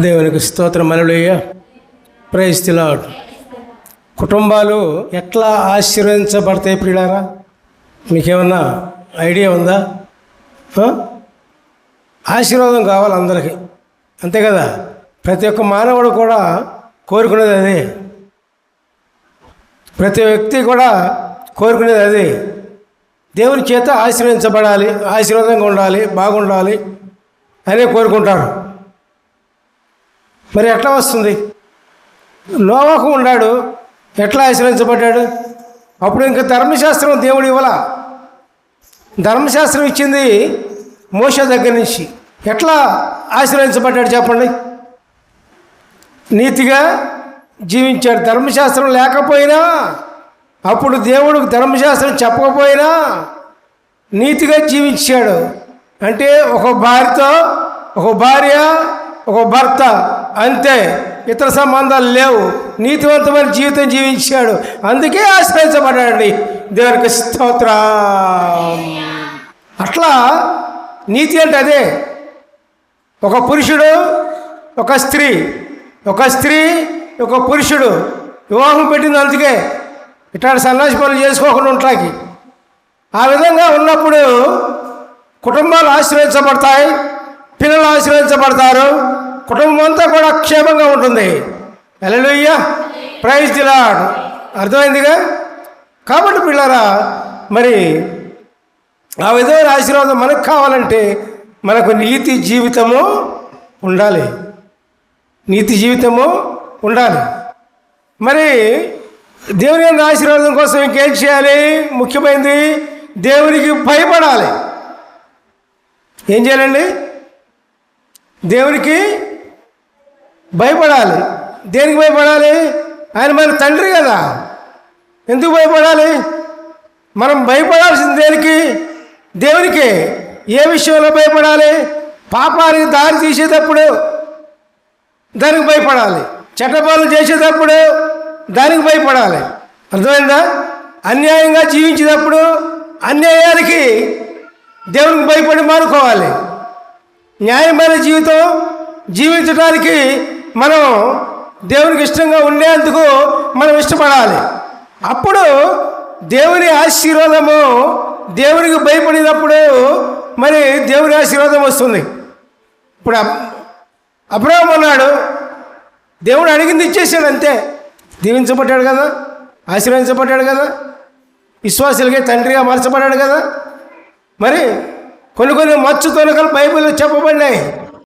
దేవునికి స్తోత్రం. Hallelujah. Praise the Lord. కుటుంబాలు ఎట్లా ఆశీర్వదించబడతాయి ప్రియులారా? మీకేమన్నా ఐడియా ఉందా? ఆశీర్వాదం కావాలి అందరికీ, అంతే కదా? ప్రతి ఒక్క మానవుడు కూడా కోరుకునేది అదే, ప్రతి వ్యక్తి కూడా కోరుకునేది అదే. దేవుని చేత ఆశీర్వదించబడాలి, ఆశీర్వాదంగా ఉండాలి, బాగుండాలి అనే కోరుకుంటారు. మరి ఎట్లా వస్తుంది? నోవాహు ఉన్నాడు, ఎట్లా ఆశీర్వదించబడ్డాడు? అప్పుడు ఇంకా ధర్మశాస్త్రం దేవుడు ఇవ్వాల. ధర్మశాస్త్రం ఇచ్చింది మోషే దగ్గర నుంచి. ఎట్లా ఆశీర్వదించబడ్డాడు చెప్పండి? నీతిగా జీవించాడు. ధర్మశాస్త్రం లేకపోయినా, అప్పుడు దేవుడు ధర్మశాస్త్రం చెప్పకపోయినా నీతిగా జీవించాడు. అంటే ఒక భార్యతో, ఒక భార్య, ఒక భర్త, అంతే, ఇతర సంబంధాలు లేవు. నీతివంతమైన జీవితం జీవించాడు, అందుకే ఆశ్రయించబడ్డాడండి. దేవునికి స్తోత్రం. అట్లా నీతి అంటే అదే. ఒక పురుషుడు, ఒక స్త్రీ, ఒక స్త్రీ, ఒక పురుషుడు వివాహం పెట్టింది అందుకే, ఇట్లాంటి సన్నాసి పనులు చేసుకోకుండా ఉంటాకి. ఆ విధంగా ఉన్నప్పుడు కుటుంబాలు ఆశ్రయించబడతాయి, పిల్లలు ఆశీర్వదించబడతారు, కుటుంబం అంతా కూడా క్షేమంగా ఉంటుంది. హల్లెలూయా. Praise the Lord. అర్థమైందిగా? కాబట్టి పిల్లరా, మరి ఆ విధమైన ఆశీర్వాదం మనకు కావాలంటే మనకు నీతి జీవితము ఉండాలి, నీతి జీవితము ఉండాలి. మరి దేవుని యొక్క ఆశీర్వాదం కోసం ఇంకేం చేయాలి? ముఖ్యమైనది దేవునికి భయపడాలి. ఏం చేయాలండి? దేవునికి భయపడాలి. దేనికి భయపడాలి? ఆయన మన తండ్రి కదా. ఎందుకు భయపడాలి? మనం భయపడాల్సింది దేనికి? దేవునికి. ఏ విషయంలో భయపడాలి? పాపానికి దారి తీసేటప్పుడు దానికి భయపడాలి, చట్టపాలన చేసేటప్పుడు దానికి భయపడాలి. అర్థమైందా? అన్యాయంగా జీవించేటప్పుడు అన్యాయానికి దేవునికి భయపడి మానుకోవాలి. న్యాయమైన జీవితం జీవించడానికి మనం దేవునికి ఇష్టంగా ఉండేందుకు మనం ఇష్టపడాలి. అప్పుడు దేవుని ఆశీర్వాదము, దేవునికి భయపడినప్పుడు మరి దేవుని ఆశీర్వాదం వస్తుంది. ఇప్పుడు అబ్రహాము అన్నాడు, దేవుడు అడిగింది ఇచ్చేసాడు, అంతే. దీవించబడ్డాడు కదా, ఆశీర్వదించబడ్డాడు కదా, విశ్వాసులకే తండ్రిగా మార్చబడ్డాడు కదా. మరి కొన్ని మచ్చు తొనకలు బైబిల్లో చెప్పబడినాయి.